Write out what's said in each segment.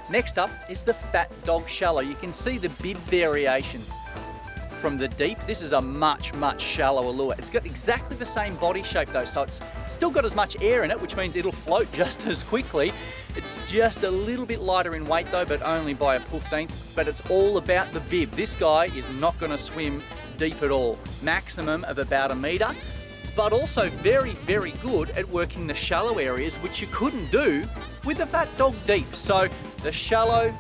Next up is the Fat Dog Shallow. You can see the bib variation from the deep. This is a much shallower lure. It's got exactly the same body shape though, so it's still got as much air in it, which means it'll float just as quickly. It's just a little bit lighter in weight though, but only by a 1/15. But it's all about the bib. This guy is not going to swim deep at all. Maximum of about 1 meter, but also very good at working the shallow areas, which you couldn't do with the Fat Dog deep. So the shallow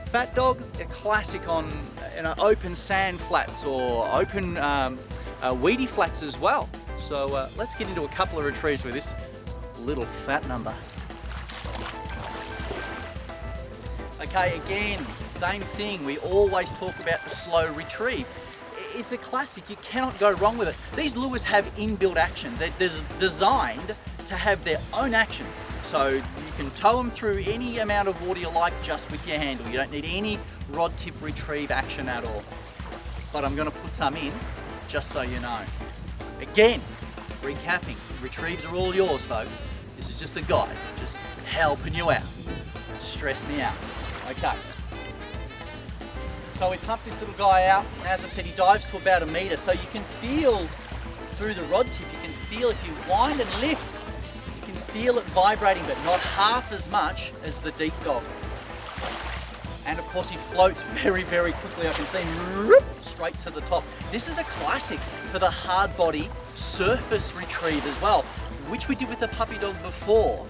Fat Dog, a classic on open sand flats or open weedy flats as well. So let's get into a couple of retrieves with this little fat number. Okay, again, same thing. We always talk about the slow retrieve. It's a classic. You cannot go wrong with it. These lures have inbuilt action. They're designed to have their own action. So you can tow them through any amount of water you like just with your handle. You don't need any rod tip retrieve action at all. But I'm going to put some in just so you know. Again, recapping, retrieves are all yours, folks. This is just a guide, just helping you out. Don't stress me out. Okay. So we pump this little guy out, and as I said, he dives to about 1 meter. So you can feel through the rod tip, you can feel if you wind and lift, feel it vibrating, but not half as much as the deep dog. And of course he floats very quickly. I can see him straight to the top. This is a classic for the hard body surface retrieve as well, which we did with the puppy dog before.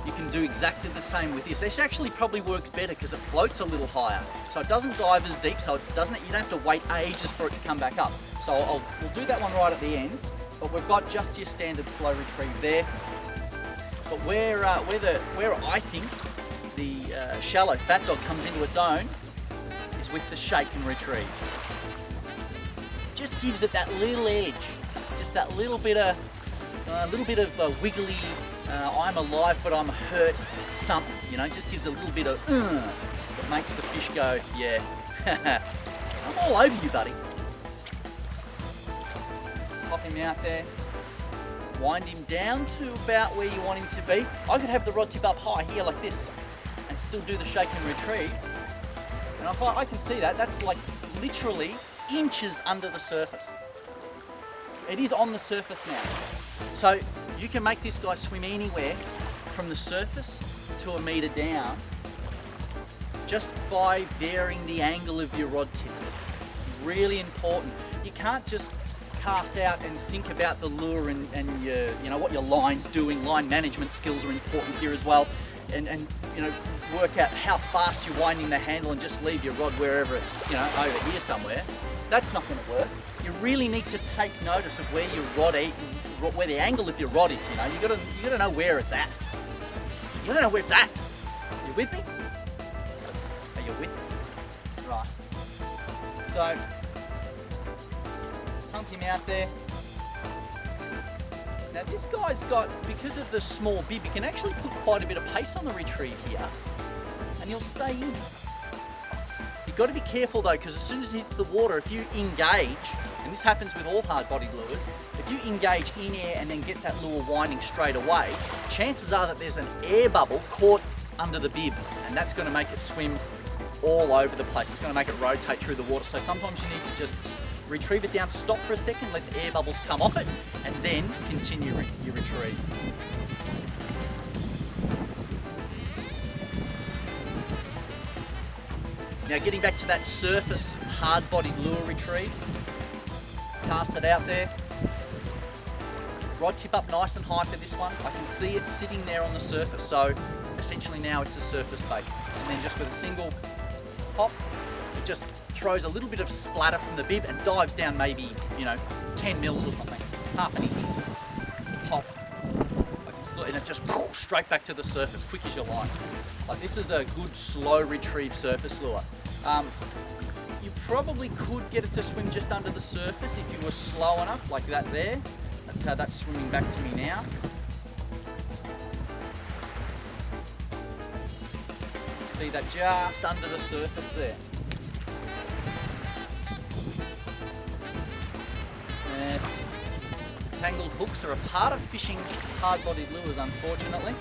You can do exactly the same with this. This actually probably works better because it floats a little higher. So it doesn't dive as deep, so you don't have to wait ages for it to come back up. So we'll do that one right at the end, but we've got just your standard slow retrieve there. But where I think the shallow Fat Dog comes into its own is with the shake and retrieve. It just gives it that little edge, just that little bit of wiggly, I'm alive but I'm hurt something, you know, just gives a little bit of that makes the fish go, yeah, I'm all over you, buddy. Pop him out there. Wind him down to about where you want him to be. I could have the rod tip up high here like this and still do the shake and retrieve. And I can see that. That's like literally inches under the surface. It is on the surface now. So you can make this guy swim anywhere from the surface to 1 meter down just by varying the angle of your rod tip. Really important. You can't just cast out and think about the lure and your, what your line's doing. Line management skills are important here as well, and work out how fast you're winding the handle and just leave your rod wherever it's over here somewhere. That's not going to work. You really need to take notice of where your where the angle of your rod is. You gotta know where it's at. You gotta know where it's at. You with me? Are you with me? Right. So pump him out there. Now this guy's got, because of the small bib, you can actually put quite a bit of pace on the retrieve here and he'll stay in. You've got to be careful though, because as soon as it hits the water, if you engage, and this happens with all hard-bodied lures, if you engage in air and then get that lure winding straight away, chances are that there's an air bubble caught under the bib, and that's going to make it swim all over the place. It's going to make it rotate through the water. So sometimes you need to just retrieve it down, stop for a second, let the air bubbles come off it, and then continue your retrieve. Now getting back to that surface hard-bodied lure retrieve, cast it out there, rod tip up nice and high for this one. I can see it sitting there on the surface, so essentially now it's a surface bait. And then just with a single pop, it just throws a little bit of splatter from the bib and dives down maybe, 10 mils or something, half an inch. Pop. And it just straight back to the surface, quick as you like. Like this is a good slow retrieve surface lure. You probably could get it to swim just under the surface if you were slow enough, like that there. That's how that's swimming back to me now. See that just under the surface there. Yes. Tangled hooks are a part of fishing hard-bodied lures, unfortunately.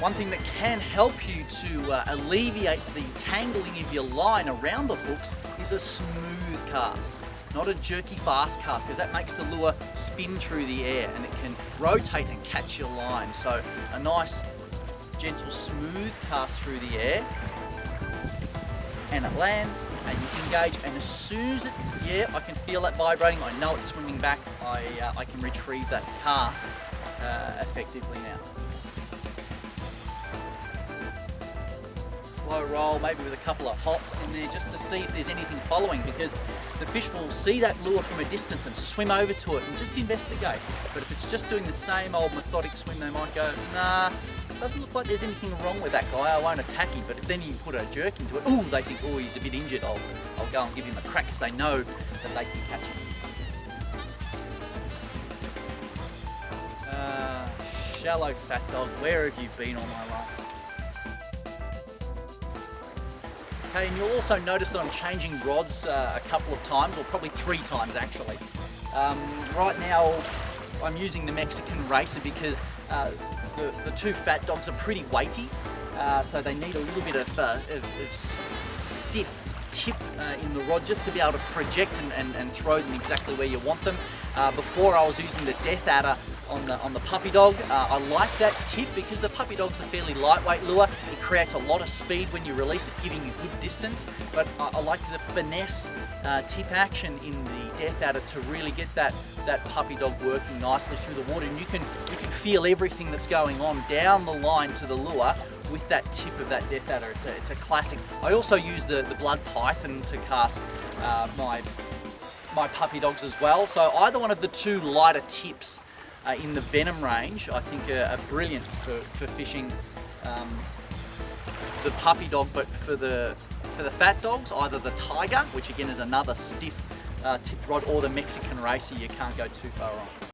One thing that can help you to alleviate the tangling of your line around the hooks is a smooth cast, not a jerky fast cast, because that makes the lure spin through the air and it can rotate and catch your line. So a nice, gentle, smooth cast through the air, and it lands and you can engage, and as soon as I can feel that vibrating, I know it's swimming back, I can retrieve that cast effectively now. Slow roll, maybe with a couple of hops in there just to see if there's anything following, because the fish will see that lure from a distance and swim over to it and just investigate. But if it's just doing the same old methodic swim, they might go, nah, doesn't look like there's anything wrong with that guy, I won't attack him. But if then you put a jerk into it, ooh, they think, oh, he's a bit injured, I'll go and give him a crack, because they know that they can catch him. Shallow fat dog, where have you been all my life? Okay, and you'll also notice that I'm changing rods a couple of times, or probably 3 times actually. Right now I'm using the Mexican Racer because the 2 fat dogs are pretty weighty, so they need a little bit of stiff tip in the rod just to be able to project and throw them exactly where you want them. Before I was using the Death Adder on the puppy dog. I like that tip because the puppy dog's a fairly lightweight lure. It creates a lot of speed when you release it, giving you good distance. But I like the finesse tip action in the Death Adder to really get that puppy dog working nicely through the water, and you can feel everything that's going on down the line to the lure with that tip of that Death Adder. It's a classic. I also use the Blood Python to cast my puppy dogs as well. So either one of the 2 lighter tips in the Venom range I think are brilliant for fishing the puppy dog. But for the fat dogs, either the Tiger, which again is another stiff tip rod, or the Mexican Racer, you can't go too far wrong.